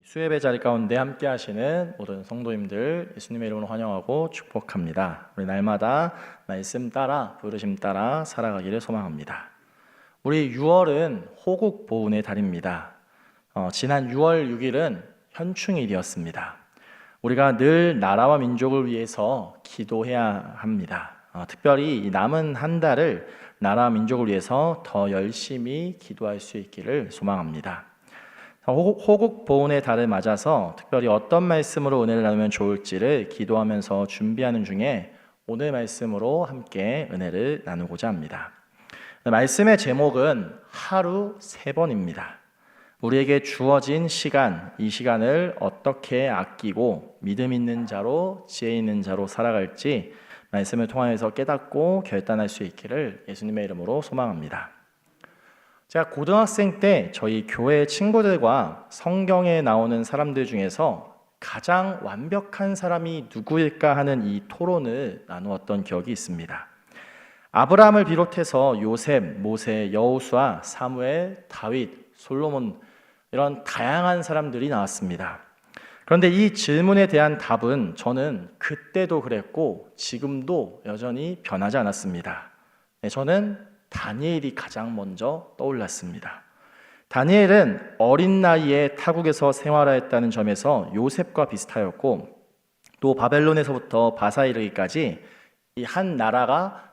수예배 자리 가운데 함께 하시는 모든 성도님들 예수님의 이름으로 환영하고 축복합니다. 우리 날마다 말씀 따라 부르심 따라 살아가기를 소망합니다. 우리 6월은 호국 보훈의 달입니다. 지난 6월 6일은 현충일이었습니다. 우리가 늘 나라와 민족을 위해서 기도해야 합니다. 특별히 이 남은 한 달을 나라와 민족을 위해서 더 열심히 기도할 수 있기를 소망합니다. 호국 보훈의 달을 맞아서 특별히 어떤 말씀으로 은혜를 나누면 좋을지를 기도하면서 준비하는 중에 오늘 말씀으로 함께 은혜를 나누고자 합니다. 말씀의 제목은 하루 3번입니다. 우리에게 주어진 시간, 이 시간을 어떻게 아끼고 믿음 있는 자로 지혜 있는 자로 살아갈지 말씀을 통하여서 깨닫고 결단할 수 있기를 예수님의 이름으로 소망합니다. 제가 고등학생 때 저희 교회 친구들과 성경에 나오는 사람들 중에서 가장 완벽한 사람이 누구일까 하는 이 토론을 나누었던 기억이 있습니다. 아브라함을 비롯해서 요셉, 모세, 여호수아, 사무엘, 다윗, 솔로몬 이런 다양한 사람들이 나왔습니다. 그런데 이 질문에 대한 답은 저는 그때도 그랬고 지금도 여전히 변하지 않았습니다. 저는 다니엘이 가장 먼저 떠올랐습니다. 다니엘은 어린 나이에 타국에서 생활하였다는 점에서 요셉과 비슷하였고 또 바벨론에서부터 바사에 이르기까지 이 한 나라가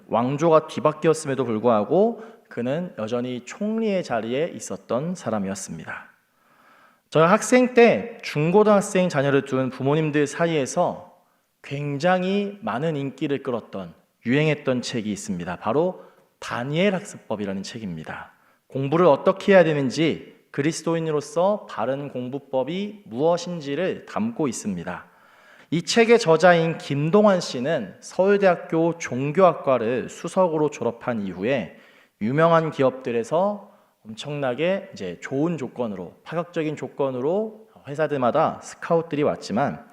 왕조가 뒤바뀌었음에도 불구하고 그는 여전히 총리의 자리에 있었던 사람이었습니다. 저희 학생 때 중고등학생 자녀를 둔 부모님들 사이에서 굉장히 많은 인기를 끌었던 유행했던 책이 있습니다. 바로 다니엘 학습법이라는 책입니다. 공부를 어떻게 해야 되는지 그리스도인으로서 바른 공부법이 무엇인지를 담고 있습니다. 이 책의 저자인 김동환 씨는 서울대학교 종교학과를 수석으로 졸업한 이후에 유명한 기업들에서 엄청나게 좋은 조건으로 파격적인 조건으로 회사들마다 스카웃들이 왔지만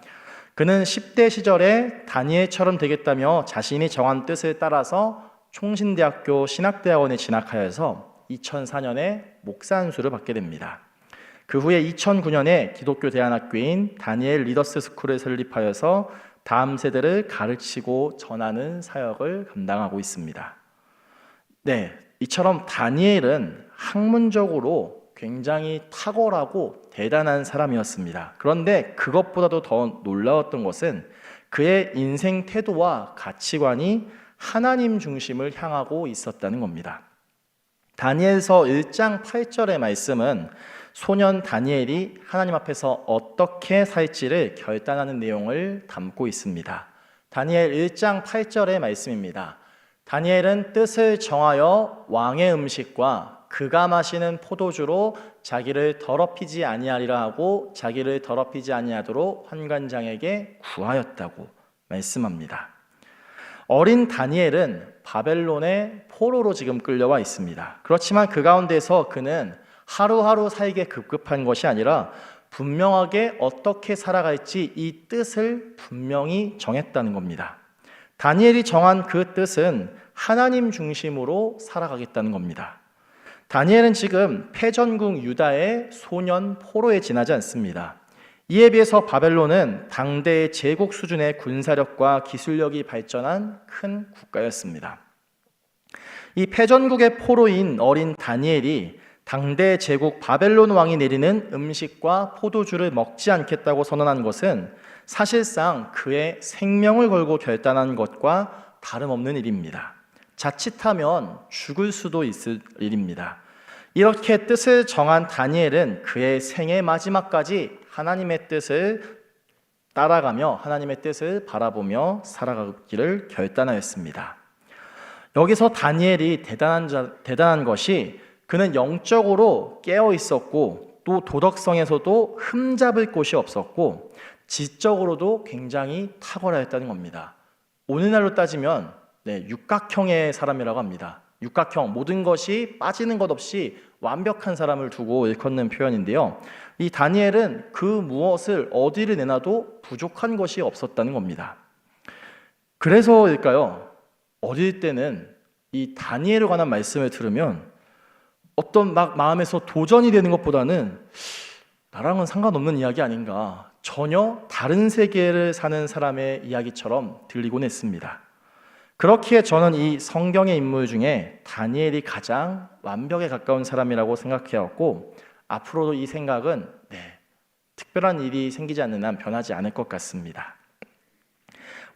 그는 10대 시절에 다니엘처럼 되겠다며 자신이 정한 뜻을 따라서 총신대학교 신학대학원에 진학하여서 2004년에 목사 안수를 받게 됩니다. 그 후에 2009년에 기독교 대안학교인 다니엘 리더스 스쿨을 설립하여서 다음 세대를 가르치고 전하는 사역을 감당하고 있습니다. 이처럼 다니엘은 학문적으로 굉장히 탁월하고 대단한 사람이었습니다. 그런데 그것보다도 더 놀라웠던 것은 그의 인생 태도와 가치관이 하나님 중심을 향하고 있었다는 겁니다. 다니엘서 1장 8절의 말씀은 소년 다니엘이 하나님 앞에서 어떻게 살지를 결단하는 내용을 담고 있습니다. 다니엘 1장 8절의 말씀입니다. 다니엘은 뜻을 정하여 왕의 음식과 그가 마시는 포도주로 자기를 더럽히지 아니하리라 하고 자기를 더럽히지 아니하도록 환관장에게 구하였다고 말씀합니다. 어린 다니엘은 바벨론의 포로로 지금 끌려와 있습니다. 그렇지만 그 가운데서 그는 하루하루 살게 급급한 것이 아니라 분명하게 어떻게 살아갈지 이 뜻을 분명히 정했다는 겁니다. 다니엘이 정한 그 뜻은 하나님 중심으로 살아가겠다는 겁니다. 다니엘은 지금 패전국 유다의 소년 포로에 지나지 않습니다. 이에 비해서 바벨론은 당대의 제국 수준의 군사력과 기술력이 발전한 큰 국가였습니다. 이 패전국의 포로인 어린 다니엘이 당대 제국 바벨론 왕이 내리는 음식과 포도주를 먹지 않겠다고 선언한 것은 사실상 그의 생명을 걸고 결단한 것과 다름없는 일입니다. 자칫하면 죽을 수도 있을 일입니다. 이렇게 뜻을 정한 다니엘은 그의 생애 마지막까지 하나님의 뜻을 따라가며 하나님의 뜻을 바라보며 살아가기를 결단하였습니다. 여기서 다니엘이 대단한 것이 그는 영적으로 깨어 있었고 또 도덕성에서도 흠잡을 곳이 없었고 지적으로도 굉장히 탁월하였다는 겁니다. 오늘날로 따지면 육각형의 사람이라고 합니다. 육각형, 모든 것이 빠지는 것 없이 완벽한 사람을 두고 일컫는 표현인데요. 이 다니엘은 그 무엇을 어디를 내놔도 부족한 것이 없었다는 겁니다. 그래서일까요? 어릴 때는 이 다니엘에 관한 말씀을 들으면 어떤 마음에서 도전이 되는 것보다는 나랑은 상관없는 이야기 아닌가, 전혀 다른 세계를 사는 사람의 이야기처럼 들리곤 했습니다. 그렇기에 저는 이 성경의 인물 중에 다니엘이 가장 완벽에 가까운 사람이라고 생각해왔고, 앞으로도 이 생각은 특별한 일이 생기지 않는 한 변하지 않을 것 같습니다.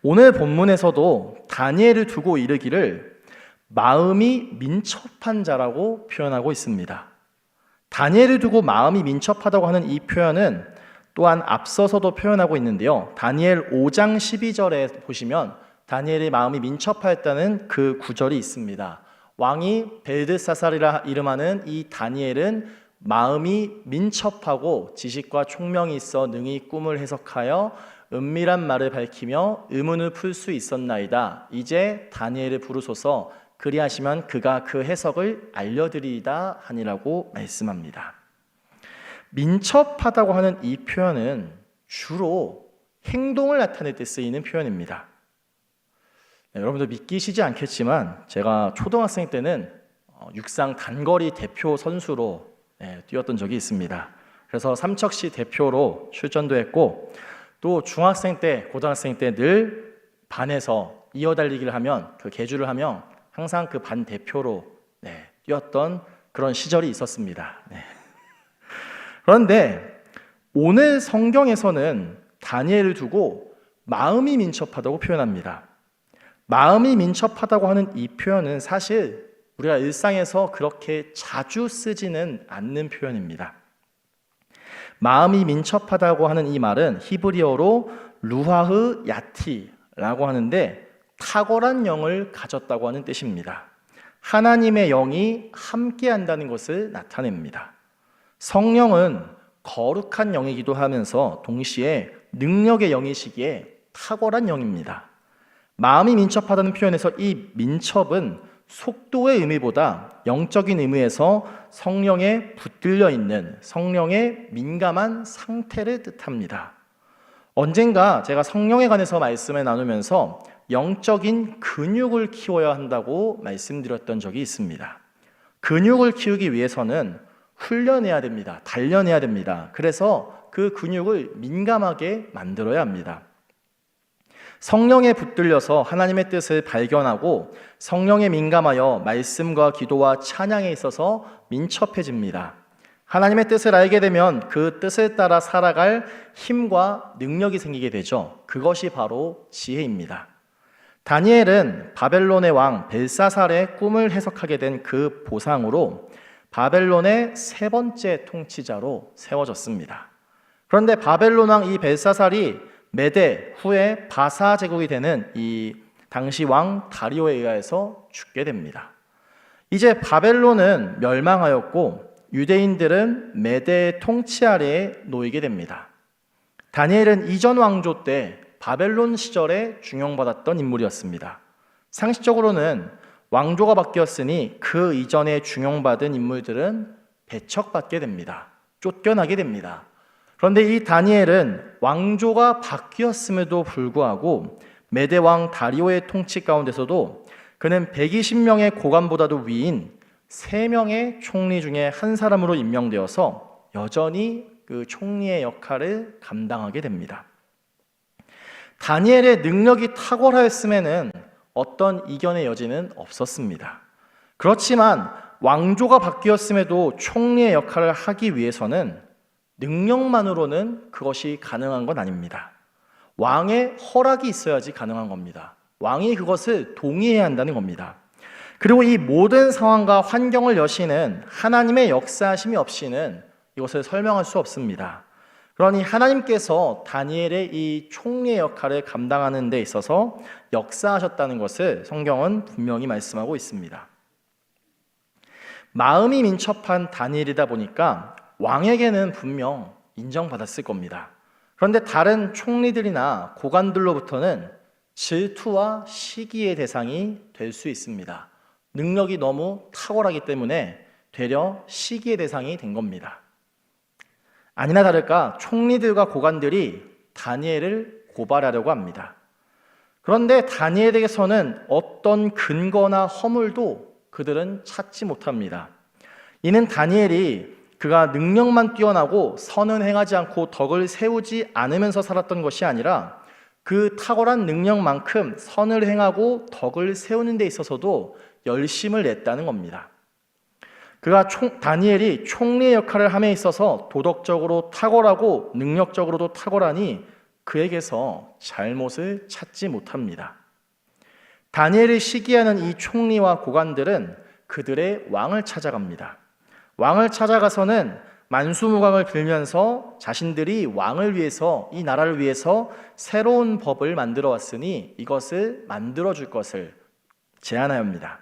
오늘 본문에서도 다니엘을 두고 이르기를 마음이 민첩한 자라고 표현하고 있습니다. 다니엘을 두고 마음이 민첩하다고 하는 이 표현은 또한 앞서서도 표현하고 있는데요. 다니엘 5장 12절에 보시면 다니엘의 마음이 민첩하였다는 그 구절이 있습니다. 왕이 벨드사살이라 이름하는 이 다니엘은 마음이 민첩하고 지식과 총명이 있어 능히 꿈을 해석하여 은밀한 말을 밝히며 의문을 풀 수 있었나이다. 이제 다니엘을 부르소서, 그리하시면 그가 그 해석을 알려드리이다 하니라고 말씀합니다. 민첩하다고 하는 이 표현은 주로 행동을 나타낼 때 쓰이는 표현입니다. 여러분들 믿기시지 않겠지만 제가 초등학생 때는 육상 단거리 대표 선수로 뛰었던 적이 있습니다. 그래서 삼척시 대표로 출전도 했고, 또 중학생 때, 고등학생 때 늘 반에서 이어달리기를 하면, 그 계주를 하면 항상 그 반 대표로 뛰었던 그런 시절이 있었습니다. 그런데 오늘 성경에서는 다니엘을 두고 마음이 민첩하다고 표현합니다. 마음이 민첩하다고 하는 이 표현은 사실 우리가 일상에서 그렇게 자주 쓰지는 않는 표현입니다. 마음이 민첩하다고 하는 이 말은 히브리어로 루하흐 야티라고 하는데 탁월한 영을 가졌다고 하는 뜻입니다. 하나님의 영이 함께한다는 것을 나타냅니다. 성령은 거룩한 영이기도 하면서 동시에 능력의 영이시기에 탁월한 영입니다. 마음이 민첩하다는 표현에서 이 민첩은 속도의 의미보다 영적인 의미에서 성령에 붙들려 있는, 성령에 민감한 상태를 뜻합니다. 언젠가 제가 성령에 관해서 말씀을 나누면서 영적인 근육을 키워야 한다고 말씀드렸던 적이 있습니다. 근육을 키우기 위해서는 훈련해야 됩니다. 단련해야 됩니다. 그래서 그 근육을 민감하게 만들어야 합니다. 성령에 붙들려서 하나님의 뜻을 발견하고 성령에 민감하여 말씀과 기도와 찬양에 있어서 민첩해집니다. 하나님의 뜻을 알게 되면 그 뜻을 따라 살아갈 힘과 능력이 생기게 되죠. 그것이 바로 지혜입니다. 다니엘은 바벨론의 왕 벨사살의 꿈을 해석하게 된 그 보상으로 바벨론의 세 번째 통치자로 세워졌습니다. 그런데 바벨론 왕 이 벨사살이 메대 후에 바사 제국이 되는 이 당시 왕 다리오에 의해서 죽게 됩니다. 이제 바벨론은 멸망하였고 유대인들은 메대의 통치 아래에 놓이게 됩니다. 다니엘은 이전 왕조 때 바벨론 시절에 중용받았던 인물이었습니다. 상식적으로는 왕조가 바뀌었으니 그 이전에 중용받은 인물들은 배척받게 됩니다. 쫓겨나게 됩니다. 그런데 이 다니엘은 왕조가 바뀌었음에도 불구하고 메대 왕 다리오의 통치 가운데서도 그는 120명의 고관보다도 위인 3명의 총리 중에 한 사람으로 임명되어서 여전히 그 총리의 역할을 감당하게 됩니다. 다니엘의 능력이 탁월하였음에는 어떤 이견의 여지는 없었습니다. 그렇지만 왕조가 바뀌었음에도 총리의 역할을 하기 위해서는 능력만으로는 그것이 가능한 건 아닙니다. 왕의 허락이 있어야지 가능한 겁니다. 왕이 그것을 동의해야 한다는 겁니다. 그리고 이 모든 상황과 환경을 여시는 하나님의 역사하심이 없이는 이것을 설명할 수 없습니다. 그러니 하나님께서 다니엘의 이 총리의 역할을 감당하는 데 있어서 역사하셨다는 것을 성경은 분명히 말씀하고 있습니다. 마음이 민첩한 다니엘이다 보니까 왕에게는 분명 인정받았을 겁니다. 그런데 다른 총리들이나 고관들로부터는 질투와 시기의 대상이 될 수 있습니다. 능력이 너무 탁월하기 때문에 되려 시기의 대상이 된 겁니다. 아니나 다를까 총리들과 고관들이 다니엘을 고발하려고 합니다. 그런데 다니엘에게서는 어떤 근거나 허물도 그들은 찾지 못합니다. 이는 다니엘이 그가 능력만 뛰어나고 선은 행하지 않고 덕을 세우지 않으면서 살았던 것이 아니라 그 탁월한 능력만큼 선을 행하고 덕을 세우는 데 있어서도 열심을 냈다는 겁니다. 다니엘이 총리의 역할을 함에 있어서 도덕적으로 탁월하고 능력적으로도 탁월하니 그에게서 잘못을 찾지 못합니다. 다니엘을 시기하는 이 총리와 고관들은 그들의 왕을 찾아갑니다. 왕을 찾아가서는 만수무강을 빌면서 자신들이 왕을 위해서, 이 나라를 위해서 새로운 법을 만들어 왔으니 이것을 만들어 줄 것을 제안하옵니다.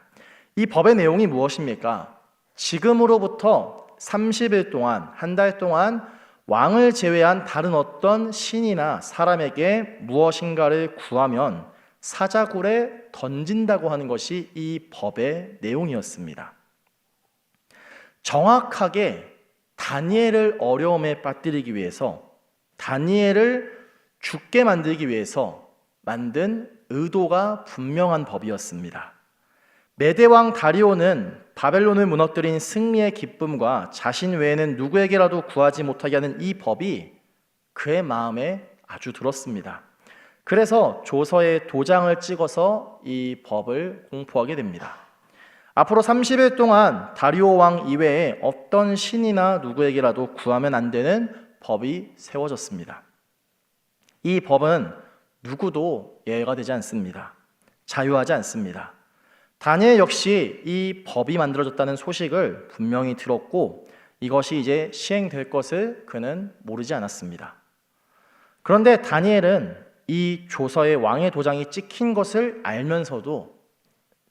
이 법의 내용이 무엇입니까? 지금으로부터 30일 동안, 한 달 동안 왕을 제외한 다른 어떤 신이나 사람에게 무엇인가를 구하면 사자굴에 던진다고 하는 것이 이 법의 내용이었습니다. 정확하게 다니엘을 어려움에 빠뜨리기 위해서, 다니엘을 죽게 만들기 위해서 만든 의도가 분명한 법이었습니다. 메대왕 다리오는 바벨론을 무너뜨린 승리의 기쁨과 자신 외에는 누구에게라도 구하지 못하게 하는 이 법이 그의 마음에 아주 들었습니다. 그래서 조서에 도장을 찍어서 이 법을 공포하게 됩니다. 앞으로 30일 동안 다리오 왕 이외에 어떤 신이나 누구에게라도 구하면 안 되는 법이 세워졌습니다. 이 법은 누구도 예외가 되지 않습니다. 자유하지 않습니다. 다니엘 역시 이 법이 만들어졌다는 소식을 분명히 들었고 이것이 이제 시행될 것을 그는 모르지 않았습니다. 그런데 다니엘은 이 조서에 왕의 도장이 찍힌 것을 알면서도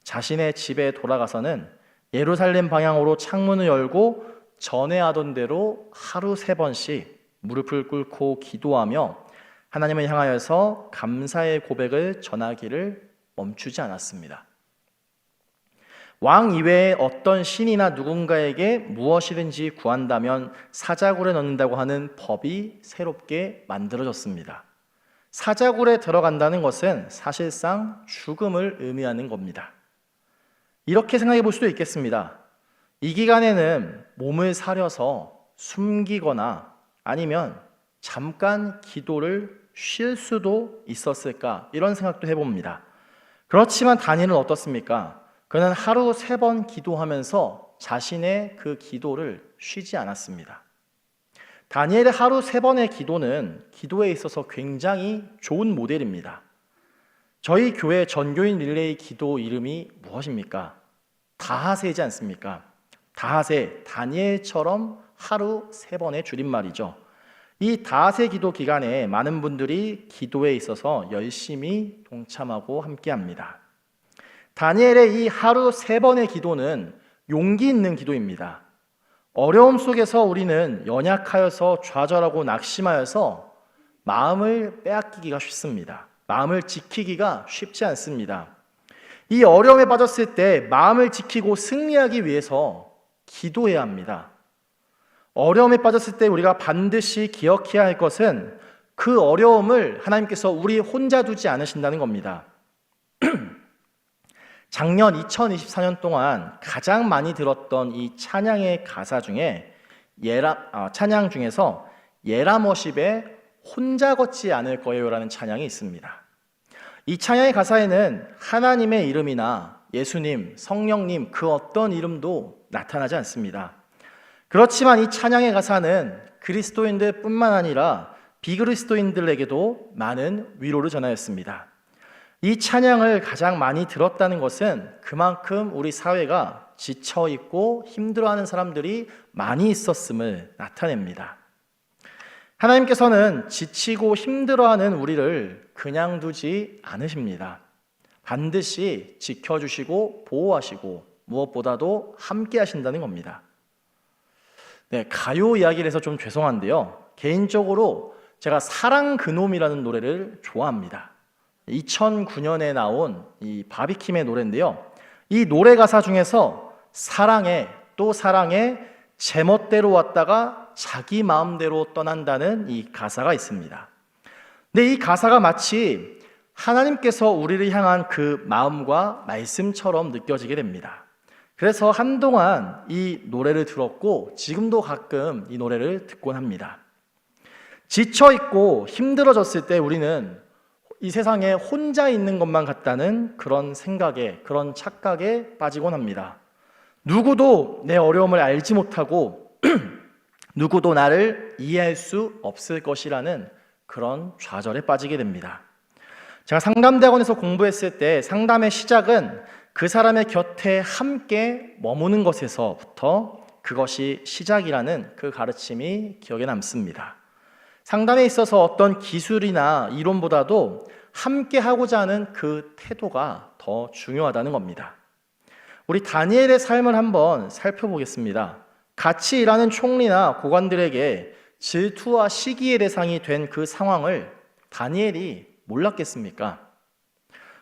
자신의 집에 돌아가서는 예루살렘 방향으로 창문을 열고 전에 하던 대로 하루 3번씩 무릎을 꿇고 기도하며 하나님을 향하여서 감사의 고백을 전하기를 멈추지 않았습니다. 왕 이외에 어떤 신이나 누군가에게 무엇이든지 구한다면 사자굴에 넣는다고 하는 법이 새롭게 만들어졌습니다. 사자굴에 들어간다는 것은 사실상 죽음을 의미하는 겁니다. 이렇게 생각해 볼 수도 있겠습니다. 이 기간에는 몸을 사려서 숨기거나 아니면 잠깐 기도를 쉴 수도 있었을까, 이런 생각도 해봅니다. 그렇지만 다니엘은 어떻습니까? 그는 하루 3번 기도하면서 자신의 그 기도를 쉬지 않았습니다. 다니엘의 하루 3번의 기도는 기도에 있어서 굉장히 좋은 모델입니다. 저희 교회 전교인 릴레이 기도 이름이 무엇입니까? 다하세이지 않습니까? 다하세, 다니엘처럼 하루 3번의 줄임말이죠. 이 다하세 기도 기간에 많은 분들이 기도에 있어서 열심히 동참하고 함께합니다. 다니엘의 이 하루 3번의 기도는 용기 있는 기도입니다. 어려움 속에서 우리는 연약하여서 좌절하고 낙심하여서 마음을 빼앗기기가 쉽습니다. 마음을 지키기가 쉽지 않습니다. 이 어려움에 빠졌을 때 마음을 지키고 승리하기 위해서 기도해야 합니다. 어려움에 빠졌을 때 우리가 반드시 기억해야 할 것은 그 어려움을 하나님께서 우리 혼자 두지 않으신다는 겁니다. 작년 2024년 동안 가장 많이 들었던 이 찬양의 가사 중에 찬양 중에서 예라머십의 혼자 걷지 않을 거예요라는 찬양이 있습니다. 이 찬양의 가사에는 하나님의 이름이나 예수님, 성령님 그 어떤 이름도 나타나지 않습니다. 그렇지만 이 찬양의 가사는 그리스도인들 뿐만 아니라 비그리스도인들에게도 많은 위로를 전하였습니다. 이 찬양을 가장 많이 들었다는 것은 그만큼 우리 사회가 지쳐있고 힘들어하는 사람들이 많이 있었음을 나타냅니다. 하나님께서는 지치고 힘들어하는 우리를 그냥 두지 않으십니다. 반드시 지켜주시고 보호하시고 무엇보다도 함께 하신다는 겁니다. 네, 가요 이야기를 해서 좀 죄송한데요. 개인적으로 제가 사랑 그놈이라는 노래를 좋아합니다. 2009년에 나온 이 바비킴의 노래인데요. 이 노래 가사 중에서 사랑해 또 사랑해 제멋대로 왔다가 자기 마음대로 떠난다는 이 가사가 있습니다. 근데 이 가사가 마치 하나님께서 우리를 향한 그 마음과 말씀처럼 느껴지게 됩니다. 그래서 한동안 이 노래를 들었고 지금도 가끔 이 노래를 듣곤 합니다. 지쳐있고 힘들어졌을 때 우리는 이 세상에 혼자 있는 것만 같다는 그런 생각에, 그런 착각에 빠지곤 합니다. 누구도 내 어려움을 알지 못하고 누구도 나를 이해할 수 없을 것이라는 그런 좌절에 빠지게 됩니다. 제가 상담대학원에서 공부했을 때 상담의 시작은 그 사람의 곁에 함께 머무는 것에서부터 그것이 시작이라는 그 가르침이 기억에 남습니다. 상담에 있어서 어떤 기술이나 이론보다도 함께 하고자 하는 그 태도가 더 중요하다는 겁니다. 우리 다니엘의 삶을 한번 살펴보겠습니다. 같이 일하는 총리나 고관들에게 질투와 시기의 대상이 된 그 상황을 다니엘이 몰랐겠습니까?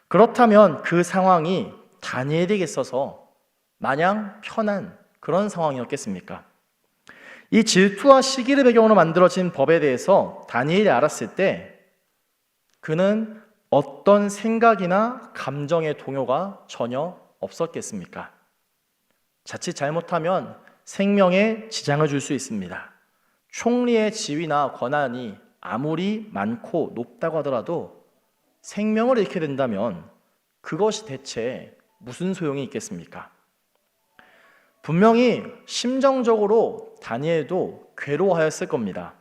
그렇다면 그 상황이 다니엘에게 있어서 마냥 편한 그런 상황이었겠습니까? 이 질투와 시기를 배경으로 만들어진 법에 대해서 다니엘이 알았을 때 그는 어떤 생각이나 감정의 동요가 전혀 없었겠습니까? 자칫 잘못하면 생명에 지장을 줄 수 있습니다. 총리의 지위나 권한이 아무리 많고 높다고 하더라도 생명을 잃게 된다면 그것이 대체 무슨 소용이 있겠습니까? 분명히 심정적으로 다니엘도 괴로워하였을 겁니다.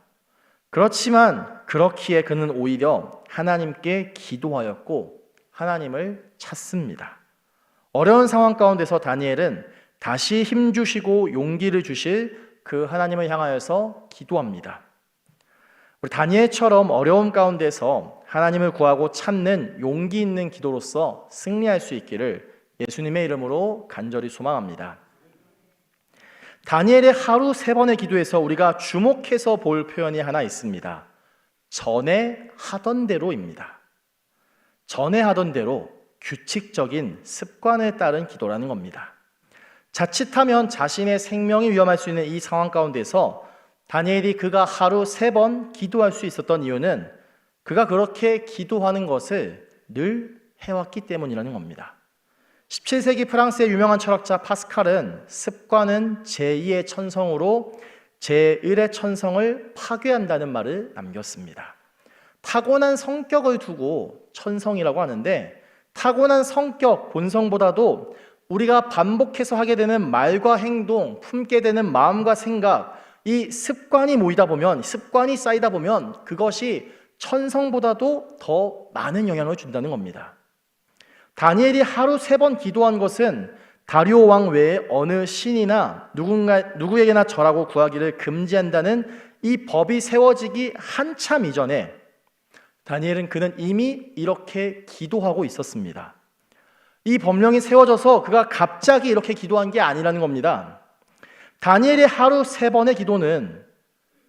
그렇지만 그렇기에 그는 오히려 하나님께 기도하였고 하나님을 찾습니다. 어려운 상황 가운데서 다니엘은 다시 힘주시고 용기를 주실 그 하나님을 향하여서 기도합니다. 우리 다니엘처럼 어려움 가운데서 하나님을 구하고 찾는 용기 있는 기도로서 승리할 수 있기를 예수님의 이름으로 간절히 소망합니다. 다니엘의 하루 3번의 기도에서 우리가 주목해서 볼 표현이 하나 있습니다. 전에 하던 대로입니다. 전에 하던 대로 규칙적인 습관에 따른 기도라는 겁니다. 자칫하면 자신의 생명이 위험할 수 있는 이 상황 가운데서 다니엘이 그가 하루 3번 기도할 수 있었던 이유는 그가 그렇게 기도하는 것을 늘 해왔기 때문이라는 겁니다. 17세기 프랑스의 유명한 철학자 파스칼은 습관은 제2의 천성으로 제1의 천성을 파괴한다는 말을 남겼습니다. 타고난 성격을 두고 천성이라고 하는데 타고난 성격, 본성보다도 우리가 반복해서 하게 되는 말과 행동, 품게 되는 마음과 생각, 이 습관이 모이다 보면, 습관이 쌓이다 보면 그것이 천성보다도 더 많은 영향을 준다는 겁니다. 다니엘이 하루 3번 기도한 것은 다리오 왕 외에 어느 신이나 누구에게나 절하고 구하기를 금지한다는 이 법이 세워지기 한참 이전에 그는 이미 이렇게 기도하고 있었습니다. 이 법령이 세워져서 그가 갑자기 이렇게 기도한 게 아니라는 겁니다. 다니엘의 하루 3번의 기도는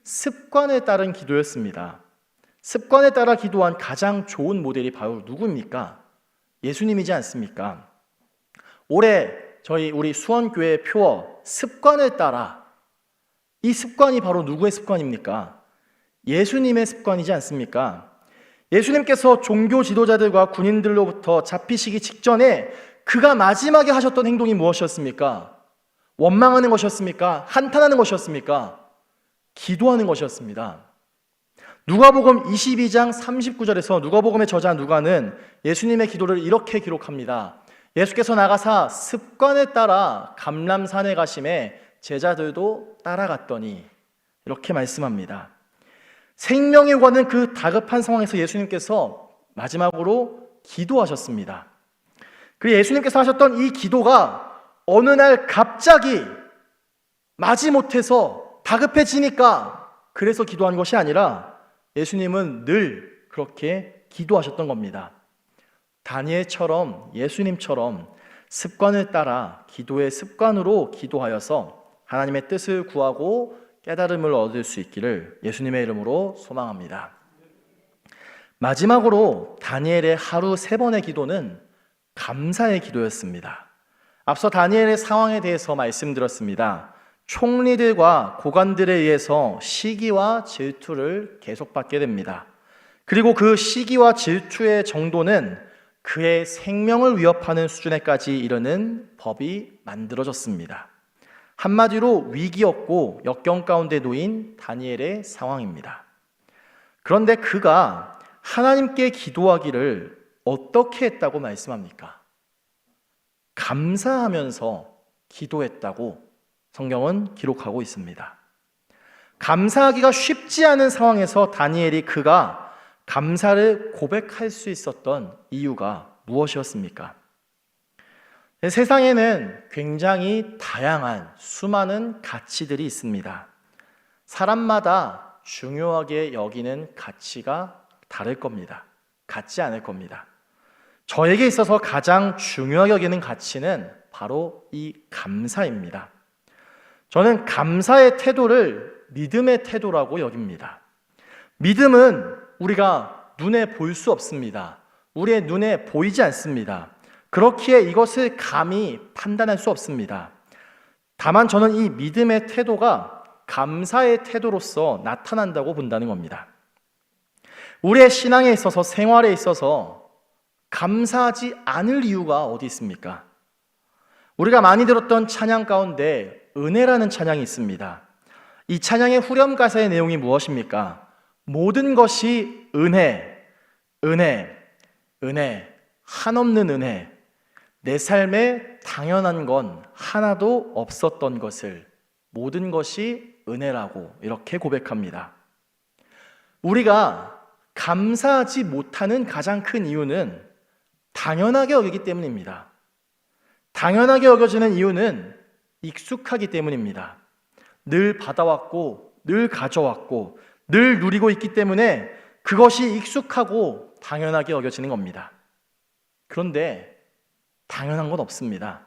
습관에 따른 기도였습니다. 습관에 따라 기도한 가장 좋은 모델이 바로 누구입니까? 예수님이지 않습니까? 올해 우리 수원교회 표어 습관을 따라, 이 습관이 바로 누구의 습관입니까? 예수님의 습관이지 않습니까? 예수님께서 종교 지도자들과 군인들로부터 잡히시기 직전에 그가 마지막에 하셨던 행동이 무엇이었습니까? 원망하는 것이었습니까? 한탄하는 것이었습니까? 기도하는 것이었습니다. 누가복음 22장 39절에서 누가복음의 저자 누가는 예수님의 기도를 이렇게 기록합니다. 예수께서 나가사 습관에 따라 감람산에 가심에 제자들도 따라갔더니, 이렇게 말씀합니다. 생명에 관한 그 다급한 상황에서 예수님께서 마지막으로 기도하셨습니다. 그리고 예수님께서 하셨던 이 기도가 어느 날 갑자기 마지못해서 다급해지니까 그래서 기도한 것이 아니라 예수님은 늘 그렇게 기도하셨던 겁니다. 다니엘처럼, 예수님처럼 습관을 따라 기도의 습관으로 기도하여서 하나님의 뜻을 구하고 깨달음을 얻을 수 있기를 예수님의 이름으로 소망합니다. 마지막으로 다니엘의 하루 3번의 기도는 감사의 기도였습니다. 앞서 다니엘의 상황에 대해서 말씀드렸습니다. 총리들과 고관들에 의해서 시기와 질투를 계속받게 됩니다. 그리고 그 시기와 질투의 정도는 그의 생명을 위협하는 수준에까지 이르는 법이 만들어졌습니다. 한마디로 위기였고 역경 가운데 놓인 다니엘의 상황입니다. 그런데 그가 하나님께 기도하기를 어떻게 했다고 말씀합니까? 감사하면서 기도했다고 성경은 기록하고 있습니다. 감사하기가 쉽지 않은 상황에서 다니엘이 그가 감사를 고백할 수 있었던 이유가 무엇이었습니까? 세상에는 굉장히 다양한 수많은 가치들이 있습니다. 사람마다 중요하게 여기는 가치가 다를 겁니다. 같지 않을 겁니다. 저에게 있어서 가장 중요하게 여기는 가치는 바로 이 감사입니다. 저는 감사의 태도를 믿음의 태도라고 여깁니다. 믿음은 우리가 눈에 볼 수 없습니다. 우리의 눈에 보이지 않습니다. 그렇기에 이것을 감히 판단할 수 없습니다. 다만 저는 이 믿음의 태도가 감사의 태도로서 나타난다고 본다는 겁니다. 우리의 신앙에 있어서, 생활에 있어서 감사하지 않을 이유가 어디 있습니까? 우리가 많이 들었던 찬양 가운데 은혜라는 찬양이 있습니다. 이 찬양의 후렴 가사의 내용이 무엇입니까? 모든 것이 은혜, 은혜, 은혜, 한없는 은혜, 내 삶에 당연한 건 하나도 없었던 것을 모든 것이 은혜라고 이렇게 고백합니다. 우리가 감사하지 못하는 가장 큰 이유는 당연하게 여기기 때문입니다. 당연하게 여겨지는 이유는 익숙하기 때문입니다. 늘 받아왔고, 늘 가져왔고, 늘 누리고 있기 때문에 그것이 익숙하고 당연하게 여겨지는 겁니다. 그런데 당연한 건 없습니다.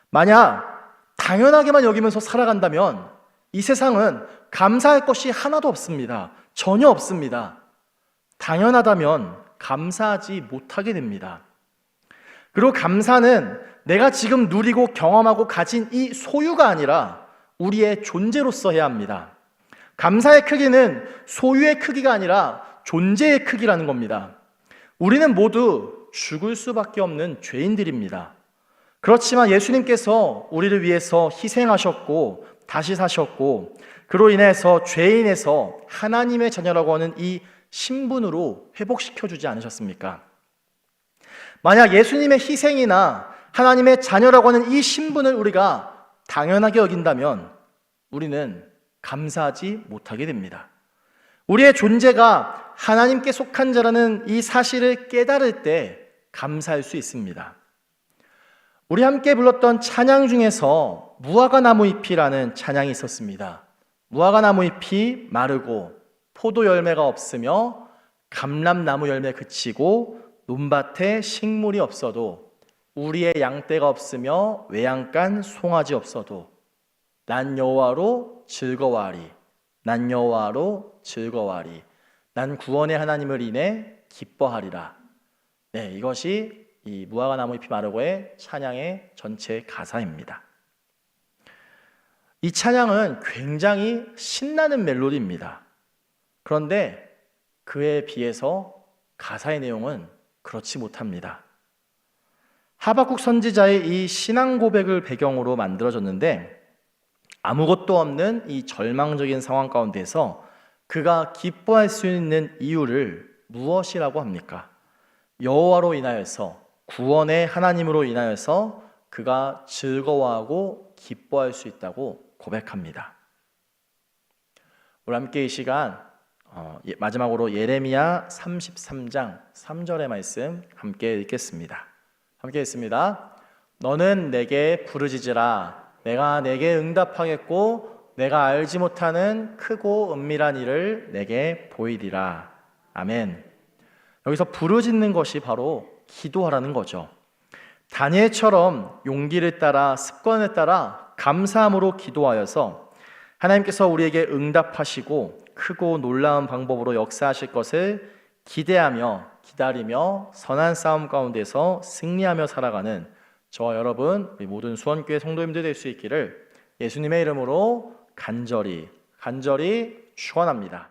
만약 당연하게만 여기면서 살아간다면 이 세상은 감사할 것이 하나도 없습니다. 전혀 없습니다. 당연하다면 감사하지 못하게 됩니다. 그리고 감사는 내가 지금 누리고 경험하고 가진 이 소유가 아니라 우리의 존재로서 해야 합니다. 감사의 크기는 소유의 크기가 아니라 존재의 크기라는 겁니다. 우리는 모두 죽을 수밖에 없는 죄인들입니다. 그렇지만 예수님께서 우리를 위해서 희생하셨고 다시 사셨고 그로 인해서 죄인에서 하나님의 자녀라고 하는 이 신분으로 회복시켜주지 않으셨습니까? 만약 예수님의 희생이나 하나님의 자녀라고 하는 이 신분을 우리가 당연하게 여긴다면 우리는 감사하지 못하게 됩니다. 우리의 존재가 하나님께 속한 자라는 이 사실을 깨달을 때 감사할 수 있습니다. 우리 함께 불렀던 찬양 중에서 무화과 나무 잎이라는 찬양이 있었습니다. 무화과 나무 잎이 마르고 포도 열매가 없으며 감람나무 열매 그치고 논밭에 식물이 없어도 우리의 양떼가 없으며 외양간 송아지 없어도 난 여호와로 즐거워하리. 난 여호와로 즐거워하리. 난 구원의 하나님을 인해 기뻐하리라. 네, 이것이 이 무화과 나무 잎이 마르고의 찬양의 전체 가사입니다. 이 찬양은 굉장히 신나는 멜로디입니다. 그런데 그에 비해서 가사의 내용은 그렇지 못합니다. 하박국 선지자의 이 신앙 고백을 배경으로 만들어졌는데 아무것도 없는 이 절망적인 상황 가운데서 그가 기뻐할 수 있는 이유를 무엇이라고 합니까? 여호와로 인하여서, 구원의 하나님으로 인하여서 그가 즐거워하고 기뻐할 수 있다고 고백합니다. 우리 함께 이 시간 마지막으로 예레미야 33장 3절의 말씀 함께 읽겠습니다. 함께 읽습니다. 너는 내게 부르짖으라. 내가 내게 응답하겠고 내가 알지 못하는 크고 은밀한 일을 내게 보이리라. 아멘. 여기서 부르짖는 것이 바로 기도하라는 거죠. 다니엘처럼 용기를 따라 습관을 따라 감사함으로 기도하여서 하나님께서 우리에게 응답하시고 크고 놀라운 방법으로 역사하실 것을 기대하며 기다리며 선한 싸움 가운데서 승리하며 살아가는 저와 여러분 우리 모든 수원교회 성도님들 될 수 있기를 예수님의 이름으로 간절히 축원합니다.